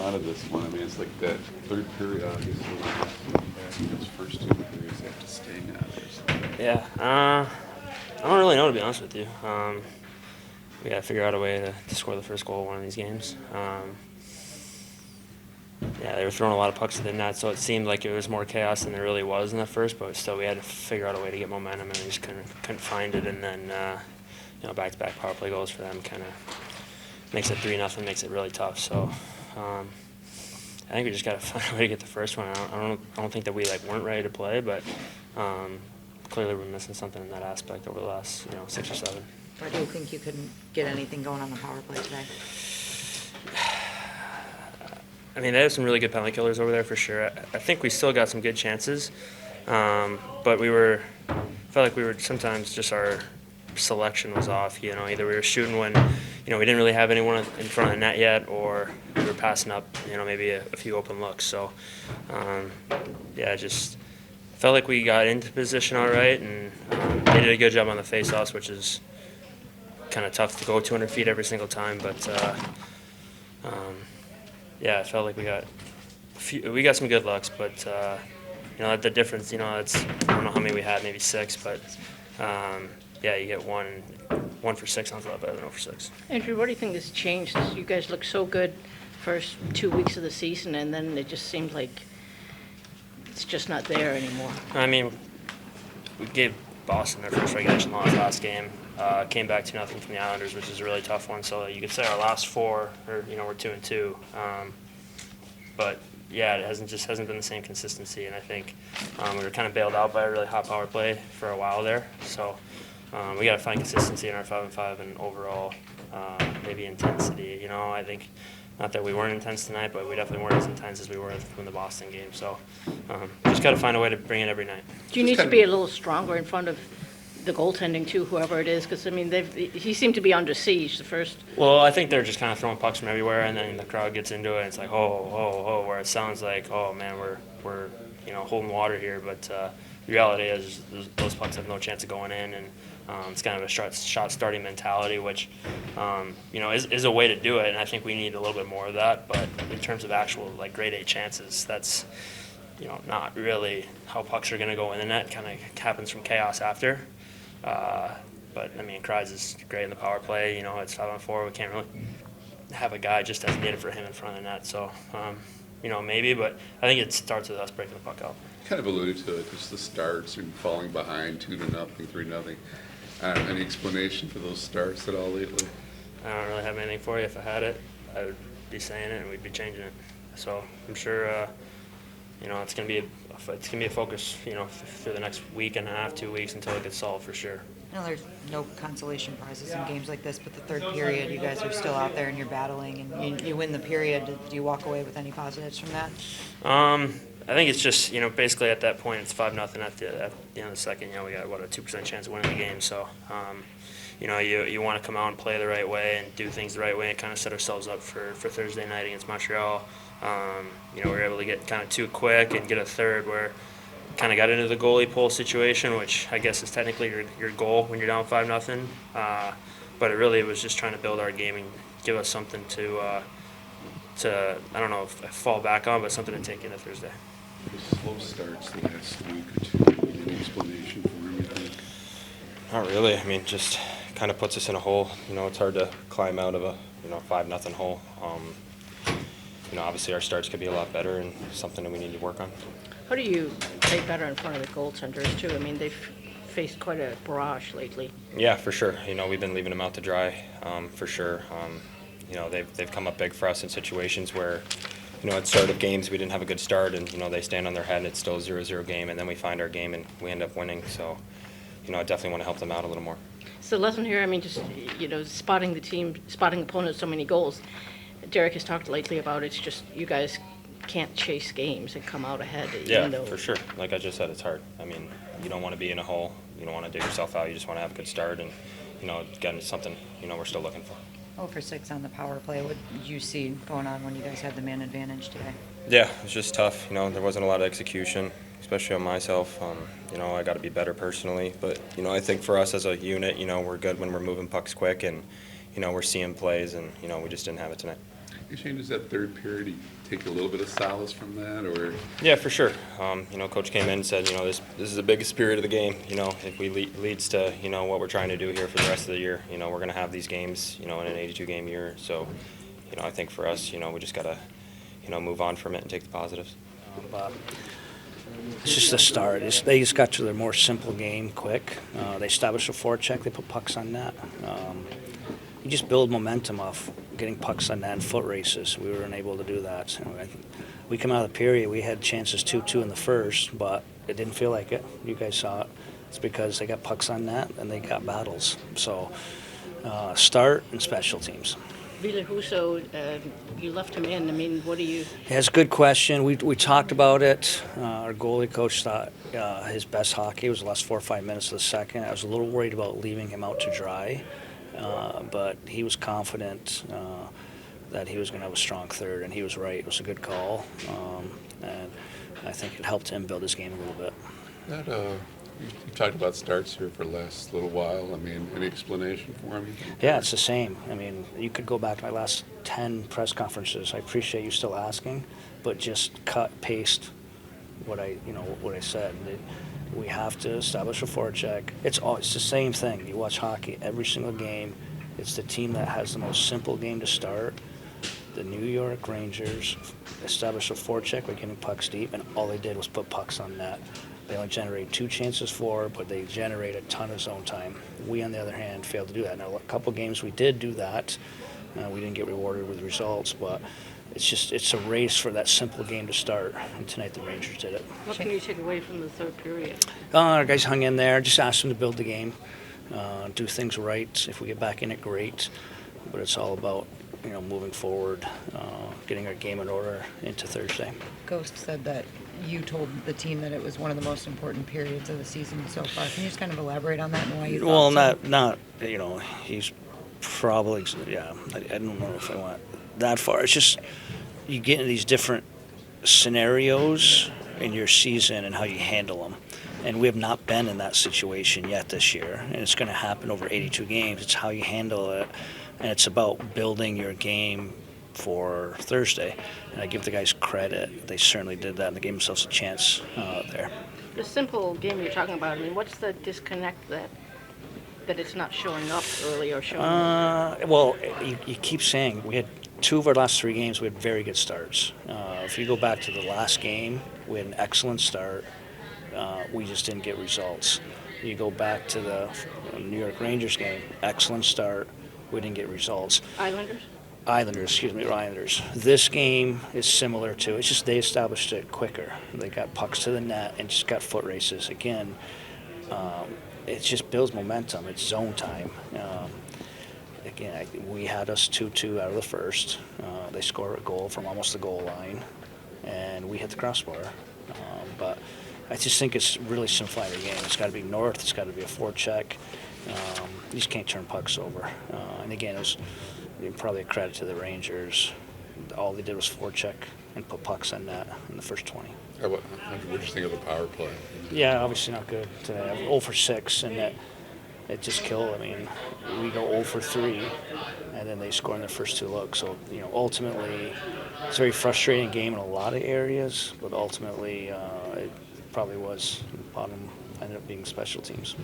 out of this one? I mean, it's like that third period, obviously. Those first two periods, they have to stay now. Yeah, I don't really know, to be honest with you. We got to figure out a way to score the first goal in one of these games. Yeah, they were throwing a lot of pucks to the net, so it seemed like it was more chaos than there really was in the first. But still, we had to figure out a way to get momentum, and we just couldn't find it. And then, back-to-back power play goals for them kind of makes it 3-0, makes it really tough. So, I think we just got to find a way to get the first one. I don't think that we weren't ready to play, but clearly we're missing something in that aspect over the last 6 or 7. Why do you think you couldn't get anything going on the power play today? I mean, they have some really good penalty killers over there for sure. I think we still got some good chances, but felt like we were sometimes just our selection was off. Either we were shooting when we didn't really have anyone in front of the net yet, or we were passing up maybe a few open looks. So just felt like we got into position all right, and they did a good job on the face-offs, which is kind of tough to go 200 feet every single time, but. I felt like we got some good looks, but the difference, it's I don't know how many we had, maybe 6, but you get one for 6 sounds a lot better than 0 for 6. Andrew, what do you think has changed? You guys look so good first 2 weeks of the season, and then it just seems like it's just not there anymore. I mean, we gave Boston their first regulation loss last game. Came back 2-0 from the Islanders, which is a really tough one. So you could say our last 4, or we're 2-2. But yeah, it hasn't been the same consistency, and I think we were kind of bailed out by a really hot power play for a while there. So we got to find consistency in our 5-on-5 and overall maybe intensity. I think not that we weren't intense tonight, but we definitely weren't as intense as we were in the Boston game. So just got to find a way to bring it every night. Do you need to be a little stronger in front of the goaltending too, whoever it is? Because I mean, he seemed to be under siege the first. Well, I think they're just kind of throwing pucks from everywhere, and then the crowd gets into it. And it's like where it sounds like, oh man, we're holding water here, but the reality is those pucks have no chance of going in, and it's kind of a shot starting mentality, which is a way to do it, and I think we need a little bit more of that. But in terms of actual grade A chances, that's not really how pucks are going to go in the net. Kind of happens from chaos after. But I mean, Kreis is great in the power play. It's 5-on-4. We can't really have a guy just designated for him in front of the net. So, maybe, but I think it starts with us breaking the puck out. Kind of alluded to it, just the starts and falling behind 2-0, 3-0. Any explanation for those starts at all lately? I don't really have anything for you. If I had it, I would be saying it and we'd be changing it. So I'm sure, it's gonna be a focus, through the next week and a half, 2 weeks until it gets solved for sure. There's no consolation prizes in games like this, but the third period, you guys are still out there and you're battling, and you win the period. Do you walk away with any positives from that? I think it's just, basically at that point it's 5-0 at the end of the second. We got a 2% chance of winning the game. So, you want to come out and play the right way and do things the right way and kind of set ourselves up for Thursday night against Montreal. We were able to get kind of too quick and get a third where kind of got into the goalie pull situation, which I guess is technically your goal when you're down 5-0. But it really was just trying to build our game and give us something to I don't know if fall back on, but something to take into Thursday. The slow starts the last week or two. Any explanation for anything? Not really. I mean, just kind of puts us in a hole. It's hard to climb out of a 5-0 hole. Obviously our starts could be a lot better, and something that we need to work on. How do you play better in front of the goaltenders too? I mean, they've faced quite a barrage lately. Yeah, for sure. We've been leaving them out to dry, for sure. They've come up big for us in situations where, at start of games we didn't have a good start, and they stand on their head and it's still a 0-0 game, and then we find our game and we end up winning. So, I definitely want to help them out a little more. So the lesson here, I mean, just spotting the team, spotting opponents so many goals. Derek has talked lately about it's just you guys can't chase games and come out ahead. Yeah, for sure. Like I just said, it's hard. I mean, you don't want to be in a hole. You don't want to dig yourself out. You just want to have a good start, and again, it's something we're still looking for. 0 for 6 on the power play. What did you see going on when you guys had the man advantage today? Yeah, it was just tough. There wasn't a lot of execution, especially on myself. I got to be better personally, but I think for us as a unit, we're good when we're moving pucks quick, and we're seeing plays, and we just didn't have it tonight. Hey, Shayne, does that third period, you take a little bit of solace from that, or? Yeah, for sure. Coach came in and said, this is the biggest period of the game. If we leads to, what we're trying to do here for the rest of the year. We're going to have these games, in an 82-game year. So, I think for us, we just got to, move on from it and take the positives. It's just the start. They just got to their more simple game quick. They established a forecheck. They put pucks on net. You just build momentum off getting pucks on net and foot races. We weren't able to do that. We come out of the period, we had chances 2-2 in the first, but it didn't feel like it. You guys saw it. It's because they got pucks on net and they got battles. So start and special teams. Ville Husso, you left him in. I mean, what do you? Yeah, it's a good question. We talked about it. Our goalie coach thought his best hockey was the last 4 or 5 minutes of the second. I was a little worried about leaving him out to dry, but he was confident that he was going to have a strong third, and he was right. It was a good call, and I think it helped him build his game a little bit. You've talked about starts here for the last little while. I mean, any explanation for him? Yeah, it's the same. I mean, you could go back to my last 10 press conferences. I appreciate you still asking, but just cut, paste what I said. We have to establish a forecheck. It's the same thing. You watch hockey every single game. It's the team that has the most simple game to start. The New York Rangers established a forecheck by getting pucks deep, and all they did was put pucks on net. They only generated 2 chances for, but they generate a ton of zone time. We, on the other hand, failed to do that. Now, a couple games we did do that. We didn't get rewarded with results, but it's a race for that simple game to start. And tonight the Rangers did it. What can you take away from the third period? Our guys hung in there. Just asked them to build the game, do things right. If we get back in it, great. But it's all about moving forward, getting our game in order into Thursday. Ghost said that you told the team that it was one of the most important periods of the season so far. Can you just kind of elaborate on that and why you thought Well, so? not he's probably, I don't know if I went that far. It's just you get into these different scenarios in your season and how you handle them. And we have not been in that situation yet this year. And it's going to happen over 82 games. It's how you handle it. And it's about building your game for Thursday. And I give the guys credit. They certainly did that, and they gave themselves a chance there. The simple game you're talking about, I mean, what's the disconnect that it's not showing up early or showing up? Well, you keep saying we had 2 of our last 3 games, we had very good starts. If you go back to the last game, we had an excellent start. We just didn't get results. You go back to the New York Rangers game, excellent start. We didn't get results. Islanders. This game is similar to, it's just they established it quicker. They got pucks to the net and just got foot races. Again, it just builds momentum. It's zone time. We had us 2-2 out of the first. They score a goal from almost the goal line, and we hit the crossbar. But I just think it's really simplifying the game. It's got to be north. It's got to be a forecheck. You just can't turn pucks over. And again, it was probably a credit to the Rangers. All they did was forecheck and put pucks on net in the first 20. What did you think of the power play? Yeah, obviously not good today. 0 for 6, and it just killed. I mean, we go 0 for 3, and then they score in their first 2 looks. So, ultimately, it's a very frustrating game in a lot of areas, but ultimately, it probably was. The bottom ended up being special teams.